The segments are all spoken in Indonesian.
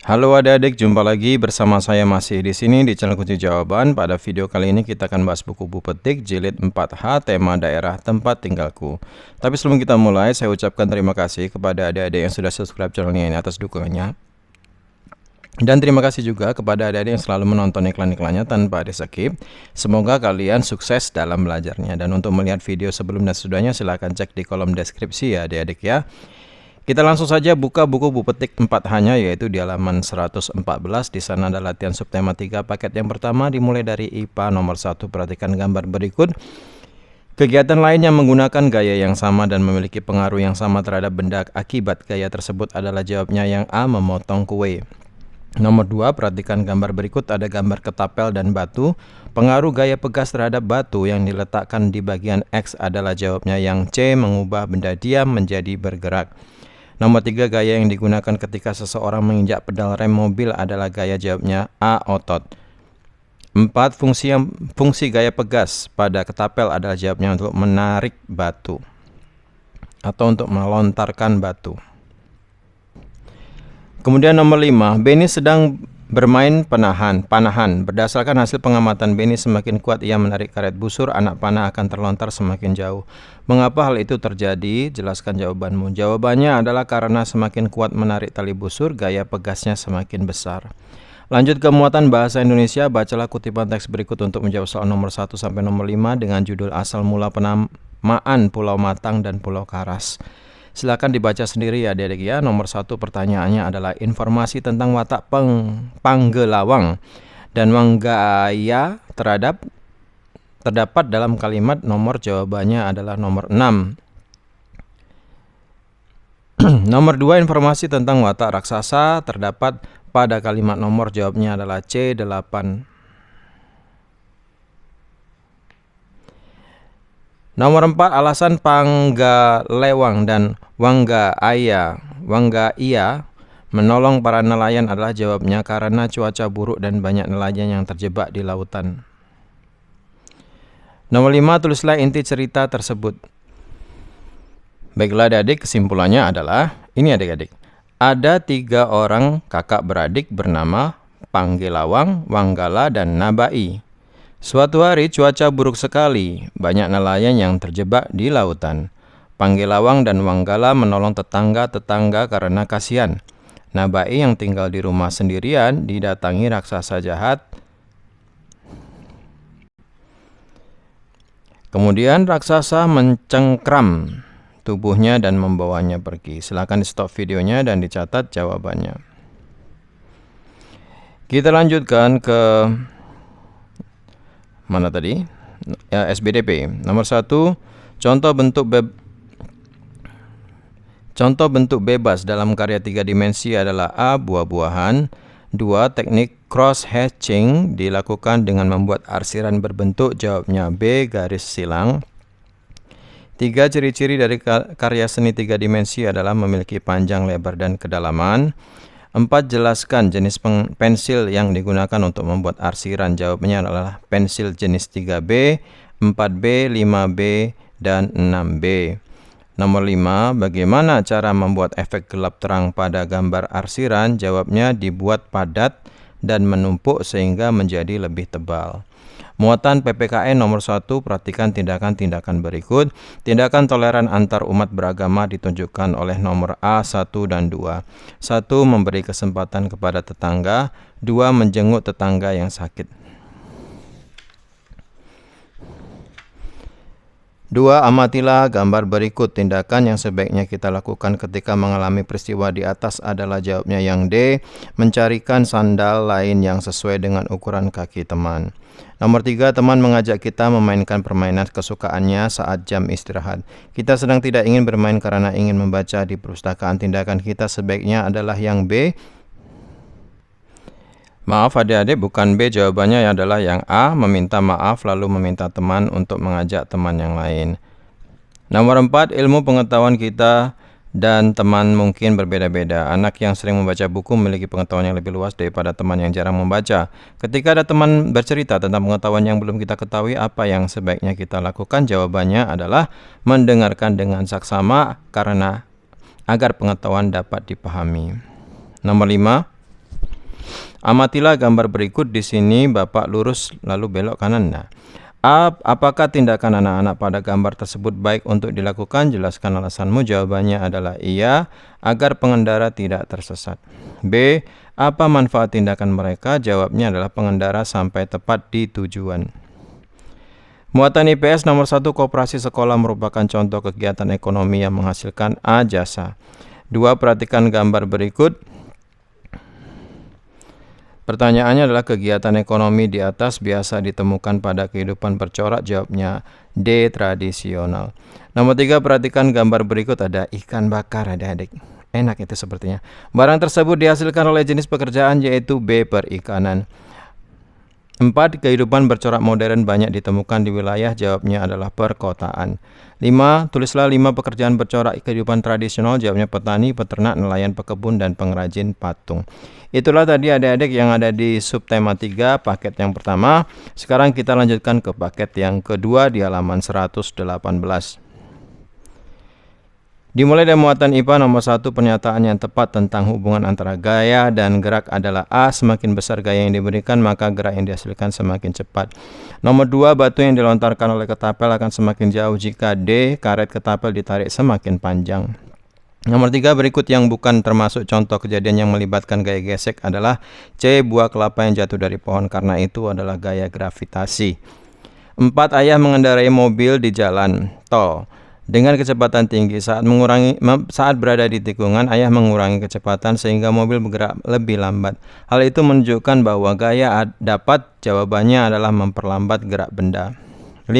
Halo adik-adik, jumpa lagi bersama saya masih di sini di channel Kunci Jawaban. Pada video kali ini kita akan bahas buku Bu Petik jilid 4H, tema daerah tempat tinggalku. Tapi sebelum kita mulai, saya ucapkan terima kasih kepada adik-adik yang sudah subscribe channelnya ini atas dukungannya. Dan terima kasih juga kepada adik-adik yang selalu menonton iklan-iklannya tanpa ada skip. Semoga kalian sukses dalam belajarnya. Dan untuk melihat video sebelum dan sesudahnya, silahkan cek di kolom deskripsi ya adik-adik ya. Kita langsung saja buka buku Bu Petik 4H-nya, yaitu di halaman 114. Di sana ada latihan subtema 3 paket yang pertama, dimulai dari IPA nomor 1. Perhatikan gambar berikut. Kegiatan lain yang menggunakan gaya yang sama dan memiliki pengaruh yang sama terhadap benda akibat gaya tersebut adalah jawabnya yang A, memotong kue. Nomor 2, perhatikan gambar berikut. Ada gambar ketapel dan batu. Pengaruh gaya pegas terhadap batu yang diletakkan di bagian X adalah jawabnya yang C, mengubah benda diam menjadi bergerak. Nomor 3, gaya yang digunakan ketika seseorang menginjak pedal rem mobil adalah gaya, jawabnya A, otot. 4, fungsi gaya pegas pada ketapel adalah jawabnya untuk menarik batu atau untuk melontarkan batu. Kemudian nomor 5, Benny sedang bermain panahan. Berdasarkan hasil pengamatan Benny, semakin kuat ia menarik karet busur, anak panah akan terlontar semakin jauh. Mengapa hal itu terjadi? Jelaskan jawabanmu. Jawabannya adalah karena semakin kuat menarik tali busur, gaya pegasnya semakin besar. Lanjut ke muatan bahasa Indonesia. Bacalah kutipan teks berikut untuk menjawab soal nomor 1 sampai nomor 5 dengan judul asal mula penamaan Pulau Matang dan Pulau Karas. Silakan dibaca sendiri ya adik-adik ya. Nomor 1 pertanyaannya adalah informasi tentang watak Panggelawang dan Wanggaya terdapat dalam kalimat. Nomor jawabannya adalah nomor 6. Nomor 2, informasi tentang watak raksasa terdapat pada kalimat. Nomor jawabnya adalah C, 8. Nomor 4, alasan Panggalewang dan Wanggaya menolong para nelayan adalah jawabnya karena cuaca buruk dan banyak nelayan yang terjebak di lautan. Nomor 5, tulislah inti cerita tersebut. Baiklah adik-adik, kesimpulannya adalah ini adik-adik. Ada 3 orang kakak beradik bernama Panggelawang, Wanggala, dan Nabai. Suatu hari cuaca buruk sekali, banyak nelayan yang terjebak di lautan. Panggelawang dan Wanggala menolong tetangga-tetangga karena kasihan. Nabai yang tinggal di rumah sendirian didatangi raksasa jahat. Kemudian raksasa mencengkram tubuhnya dan membawanya pergi. Silakan di stop videonya dan dicatat jawabannya. Kita lanjutkan ke mana tadi? Ya, SBDP. Nomor 1, contoh bentuk bebas dalam karya 3 dimensi adalah A, buah-buahan. 2, teknik cross hatching dilakukan dengan membuat arsiran berbentuk, jawabnya B, garis silang. 3, ciri-ciri dari karya seni 3 dimensi adalah memiliki panjang, lebar, dan kedalaman. 4, jelaskan jenis pensil yang digunakan untuk membuat arsiran. Jawabnya adalah pensil jenis 3B, 4B, 5B, dan 6B. Nomor 5, bagaimana cara membuat efek gelap terang pada gambar arsiran? Jawabnya dibuat padat dan menumpuk sehingga menjadi lebih tebal. Muatan PPKN nomor 1, perhatikan tindakan-tindakan berikut. Tindakan toleran antar umat beragama ditunjukkan oleh nomor A, 1, dan 2. 1, memberi kesempatan kepada tetangga. 2, menjenguk tetangga yang sakit. 2, amatilah gambar berikut. Tindakan yang sebaiknya kita lakukan ketika mengalami peristiwa di atas adalah jawabnya yang D, mencarikan sandal lain yang sesuai dengan ukuran kaki teman. Nomor 3, teman mengajak kita memainkan permainan kesukaannya saat jam istirahat. Kita sedang tidak ingin bermain karena ingin membaca di perpustakaan. Tindakan kita sebaiknya adalah yang B. Maaf adik-adik, bukan B, jawabannya adalah yang A, meminta maaf lalu meminta teman untuk mengajak teman yang lain. Nomor 4, ilmu pengetahuan kita dan teman mungkin berbeda-beda. Anak yang sering membaca buku memiliki pengetahuan yang lebih luas daripada teman yang jarang membaca. Ketika ada teman bercerita tentang pengetahuan yang belum kita ketahui, apa yang sebaiknya kita lakukan? Jawabannya adalah mendengarkan dengan saksama agar pengetahuan dapat dipahami. Nomor 5, Amatilah gambar berikut. Di sini Bapak lurus lalu belok kanan. Nah, apakah tindakan anak-anak pada gambar tersebut baik untuk dilakukan? Jelaskan alasanmu. Jawabannya adalah iya, agar pengendara tidak tersesat. B. Apa manfaat tindakan mereka? Jawabnya adalah pengendara sampai tepat di tujuan. Muatan IPS nomor 1, koperasi sekolah merupakan contoh kegiatan ekonomi yang menghasilkan A. Jasa. 2. Perhatikan gambar berikut. Pertanyaannya adalah kegiatan ekonomi di atas biasa ditemukan pada kehidupan bercorak. Jawabnya D. Tradisional. Nomor 3, perhatikan gambar berikut. Ada ikan bakar, adik-adik. Enak itu sepertinya. Barang tersebut dihasilkan oleh jenis pekerjaan, yaitu B. Perikanan. 4. Kehidupan bercorak modern banyak ditemukan di wilayah. Jawabnya adalah perkotaan. 5. Tulislah 5 pekerjaan bercorak kehidupan tradisional. Jawabnya petani, peternak, nelayan, pekebun, dan pengrajin patung. Itulah tadi adik-adik yang ada di subtema 3 paket yang pertama. Sekarang kita lanjutkan ke paket yang kedua di halaman 118. Dimulai dari muatan IPA nomor 1, pernyataan yang tepat tentang hubungan antara gaya dan gerak adalah A. Semakin besar gaya yang diberikan, maka gerak yang dihasilkan semakin cepat. Nomor 2, batu yang dilontarkan oleh ketapel akan semakin jauh jika D. Karet ketapel ditarik semakin panjang. Nomor 3, berikut yang bukan termasuk contoh kejadian yang melibatkan gaya gesek adalah C. Buah kelapa yang jatuh dari pohon, karena itu adalah gaya gravitasi. 4. Ayah mengendarai mobil di jalan tol dengan kecepatan tinggi. Saat berada di tikungan, ayah mengurangi kecepatan sehingga mobil bergerak lebih lambat. Hal itu menunjukkan bahwa gaya dapat. Jawabannya adalah memperlambat gerak benda. 5.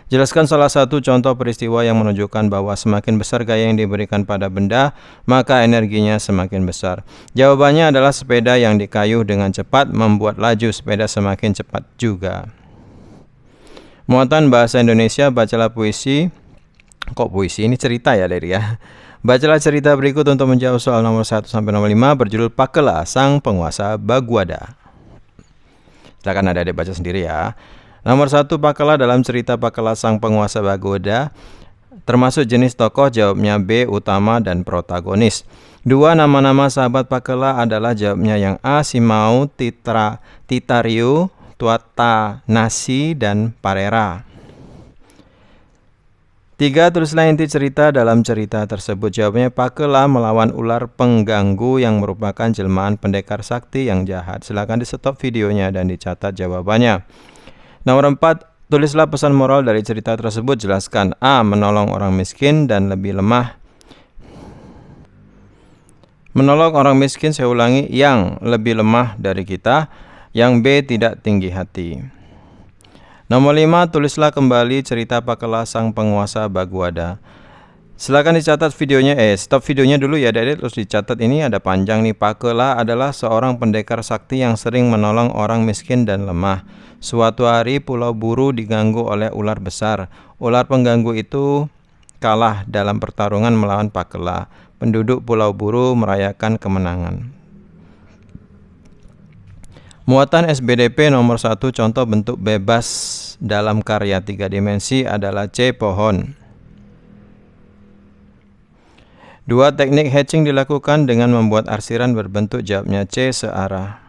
Jelaskan salah satu contoh peristiwa yang menunjukkan bahwa semakin besar gaya yang diberikan pada benda, maka energinya semakin besar. Jawabannya adalah sepeda yang dikayuh dengan cepat membuat laju sepeda semakin cepat juga. Muatan bahasa Indonesia, bacalah puisi. Kok puisi? Ini cerita ya, Leri ya. Bacalah cerita berikut untuk menjawab soal nomor 1 sampai nomor 5 berjudul Pakela Sang Penguasa Bagwada. Silakan adik-adik baca sendiri ya. Nomor 1, Pakela. Dalam cerita Pakela Sang Penguasa Bagwada termasuk jenis tokoh. Jawabnya B. Utama dan protagonis. 2. Nama-nama sahabat Pakela adalah. Jawabnya yang A. Simau, Titariu, Tuata, Nasi, dan Parera. 3. Tulislah inti cerita dalam cerita tersebut. Jawabnya Pakela melawan ular pengganggu yang merupakan jelmaan pendekar sakti yang jahat. Silakan di stop videonya dan dicatat jawabannya. Nomor 4. Tulislah pesan moral dari cerita tersebut. Jelaskan. A. Menolong orang miskin dan lebih lemah. Menolong orang miskin, saya ulangi, yang lebih lemah dari kita. Yang B. Tidak tinggi hati. Nomor 5, tulislah kembali cerita Pakela Sang Penguasa Bagwada. Silakan dicatat videonya, stop videonya dulu ya adik-adik, terus dicatat. Ini ada panjang nih. Pakela adalah seorang pendekar sakti yang sering menolong orang miskin dan lemah. Suatu hari Pulau Buru diganggu oleh ular besar. Ular pengganggu itu kalah dalam pertarungan melawan Pakela. Penduduk Pulau Buru merayakan kemenangan. Muatan SBDP nomor 1, contoh bentuk bebas dalam karya 3 dimensi adalah C. Pohon. 2. Teknik hatching dilakukan dengan membuat arsiran berbentuk. Jawabnya C. Searah.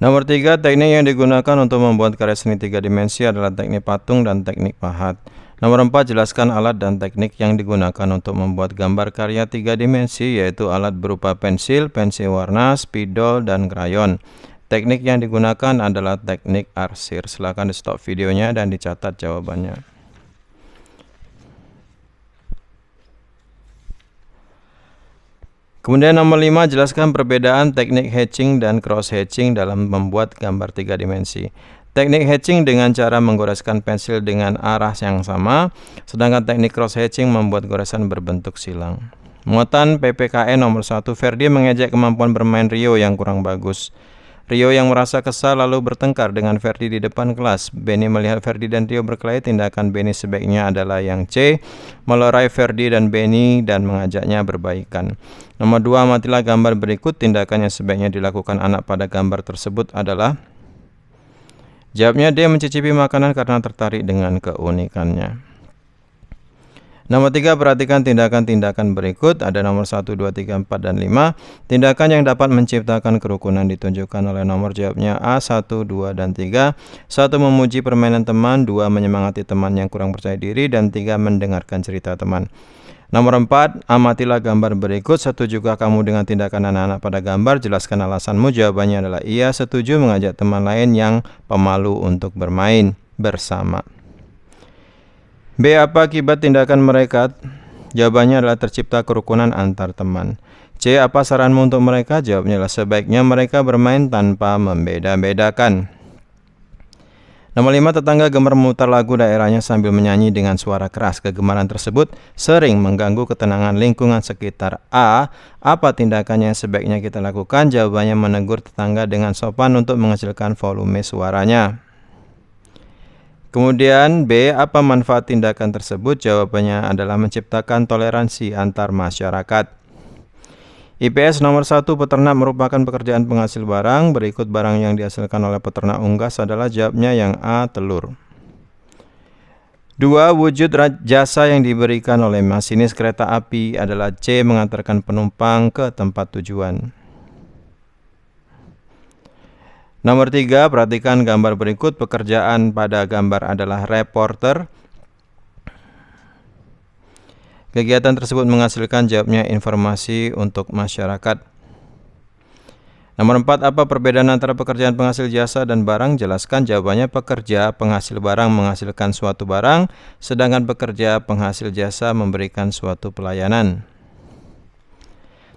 Nomor 3, teknik yang digunakan untuk membuat karya seni 3 dimensi adalah teknik patung dan teknik pahat. Nomor 4, jelaskan alat dan teknik yang digunakan untuk membuat gambar karya 3 dimensi, yaitu alat berupa pensil, pensil warna, spidol, dan krayon. Teknik yang digunakan adalah teknik arsir. Silakan di stop videonya dan dicatat jawabannya. Kemudian nomor 5, jelaskan perbedaan teknik hatching dan cross hatching dalam membuat gambar 3 dimensi. Teknik hatching dengan cara menggoreskan pensil dengan arah yang sama, sedangkan teknik cross hatching membuat goresan berbentuk silang. Muatan PPKN nomor 1, Ferdi mengejek kemampuan bermain Rio yang kurang bagus. Rio yang merasa kesal lalu bertengkar dengan Ferdi di depan kelas. Benny melihat Ferdi dan Rio berkelahi. Tindakan Benny sebaiknya adalah yang C, melerai Ferdi dan Benny dan mengajaknya berbaikan. Nomor 2, amatilah gambar berikut. Tindakan yang sebaiknya dilakukan anak pada gambar tersebut adalah. Jawabnya D, mencicipi makanan karena tertarik dengan keunikannya. Nomor 3, perhatikan tindakan-tindakan berikut. Ada nomor 1, 2, 3, 4, dan 5. Tindakan yang dapat menciptakan kerukunan ditunjukkan oleh nomor jawabnya A, 1, 2, dan 3. 1. Memuji permainan teman. 2. Menyemangati teman yang kurang percaya diri. Dan 3. Mendengarkan cerita teman. Nomor 4, amatilah gambar berikut. Setujukah kamu dengan tindakan anak-anak pada gambar? Jelaskan alasanmu. Jawabannya adalah iya, setuju mengajak teman lain yang pemalu untuk bermain bersama. B. Apa akibat tindakan mereka? Jawabannya adalah tercipta kerukunan antar teman. C. Apa saranmu untuk mereka? Jawabnya adalah sebaiknya mereka bermain tanpa membeda-bedakan. Nomor 5, tetangga gemar memutar lagu daerahnya sambil menyanyi dengan suara keras. Kegemaran tersebut sering mengganggu ketenangan lingkungan sekitar. A. Apa tindakannya sebaiknya kita lakukan? Jawabannya menegur tetangga dengan sopan untuk mengecilkan volume suaranya. Kemudian B. Apa manfaat tindakan tersebut? Jawabannya adalah menciptakan toleransi antar masyarakat. IPS nomor 1, peternak merupakan pekerjaan penghasil barang. Berikut barang yang dihasilkan oleh peternak unggas adalah jawabnya yang A, telur. 2. Wujud jasa yang diberikan oleh masinis kereta api adalah C, mengantarkan penumpang ke tempat tujuan. Nomor 3, perhatikan gambar berikut. Pekerjaan pada gambar adalah reporter. Kegiatan tersebut menghasilkan jawabnya informasi untuk masyarakat. Nomor 4, apa perbedaan antara pekerjaan penghasil jasa dan barang? Jelaskan. Jawabannya pekerja penghasil barang menghasilkan suatu barang, sedangkan pekerja penghasil jasa memberikan suatu pelayanan.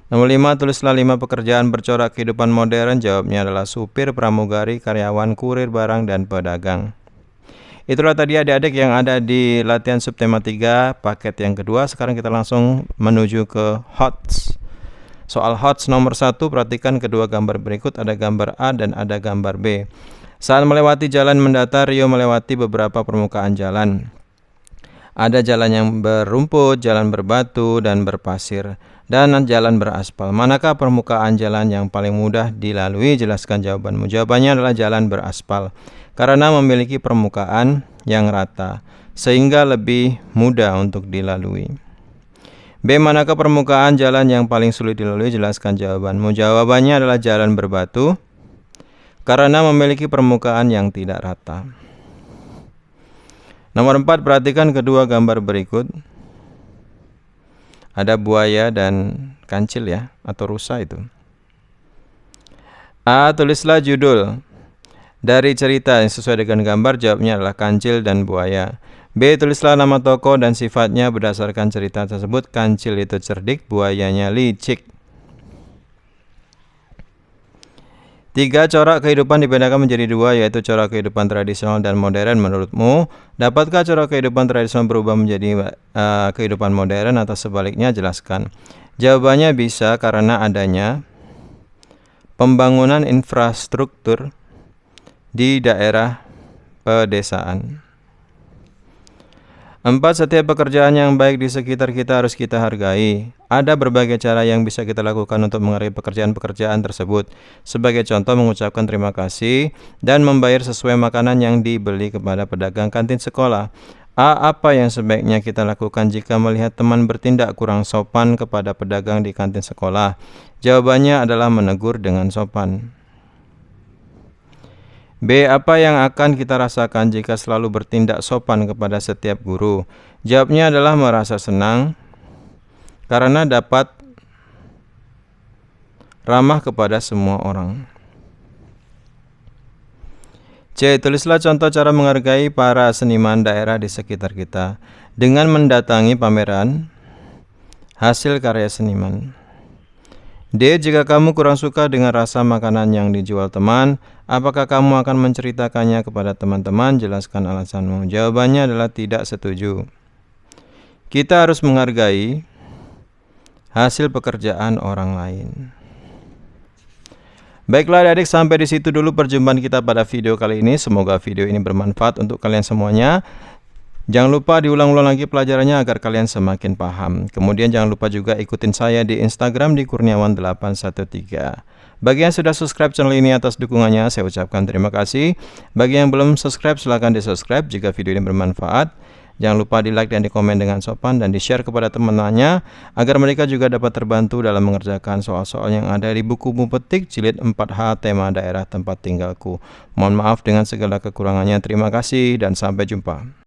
Nomor 5, tulislah 5 pekerjaan bercorak kehidupan modern. Jawabnya adalah supir, pramugari, karyawan, kurir barang, dan pedagang. Itulah tadi adik-adik yang ada di latihan subtema 3 paket yang kedua. Sekarang kita langsung menuju ke HOTS. Soal HOTS nomor 1, perhatikan kedua gambar berikut. Ada gambar A dan ada gambar B. Saat melewati jalan mendatar, Rio melewati beberapa permukaan jalan. Ada jalan yang berumput, jalan berbatu, dan berpasir, dan jalan beraspal. Manakah permukaan jalan yang paling mudah dilalui? Jelaskan jawabanmu. Jawabannya adalah jalan beraspal, karena memiliki permukaan yang rata, sehingga lebih mudah untuk dilalui. B. Manakah permukaan jalan yang paling sulit dilalui? Jelaskan jawabanmu. Jawabannya adalah jalan berbatu, karena memiliki permukaan yang tidak rata. Nomor 4, perhatikan kedua gambar berikut. Ada buaya dan kancil ya, atau rusa itu. A. Tulislah judul dari cerita yang sesuai dengan gambar. Jawabnya adalah kancil dan buaya. B. Tulislah nama tokoh dan sifatnya berdasarkan cerita tersebut. Kancil itu cerdik, buayanya licik. 3. Corak kehidupan dibedakan menjadi 2, yaitu corak kehidupan tradisional dan modern. Menurutmu, dapatkah corak kehidupan tradisional berubah menjadi kehidupan modern atau sebaliknya? Jelaskan. Jawabannya bisa, karena adanya pembangunan infrastruktur di daerah pedesaan. 4. Setiap pekerjaan yang baik di sekitar kita harus kita hargai. Ada berbagai cara yang bisa kita lakukan untuk menghargai pekerjaan-pekerjaan tersebut. Sebagai contoh, mengucapkan terima kasih dan membayar sesuai makanan yang dibeli kepada pedagang kantin sekolah. A. Apa yang sebaiknya kita lakukan jika melihat teman bertindak kurang sopan kepada pedagang di kantin sekolah? Jawabannya adalah menegur dengan sopan. B. Apa yang akan kita rasakan jika selalu bertindak sopan kepada setiap guru? Jawabnya adalah merasa senang, karena dapat ramah kepada semua orang. C. Tulislah contoh cara menghargai para seniman daerah di sekitar kita dengan mendatangi pameran hasil karya seniman. D. Jika kamu kurang suka dengan rasa makanan yang dijual teman, apakah kamu akan menceritakannya kepada teman-teman? Jelaskan alasanmu. Jawabannya adalah tidak setuju. Kita harus menghargai hasil pekerjaan orang lain. Baiklah adik-adik, sampai di situ dulu perjumpaan kita pada video kali ini. Semoga video ini bermanfaat untuk kalian semuanya. Jangan lupa diulang-ulang lagi pelajarannya agar kalian semakin paham. Kemudian jangan lupa juga ikutin saya di Instagram di Kurniawan813. Bagi yang sudah subscribe channel ini atas dukungannya, saya ucapkan terima kasih. Bagi yang belum subscribe, silahkan di subscribe jika video ini bermanfaat. Jangan lupa di like dan di komen dengan sopan dan di share kepada teman-temannya agar mereka juga dapat terbantu dalam mengerjakan soal-soal yang ada di buku buku petik jilid 4H tema daerah tempat tinggalku. Mohon maaf dengan segala kekurangannya. Terima kasih dan sampai jumpa.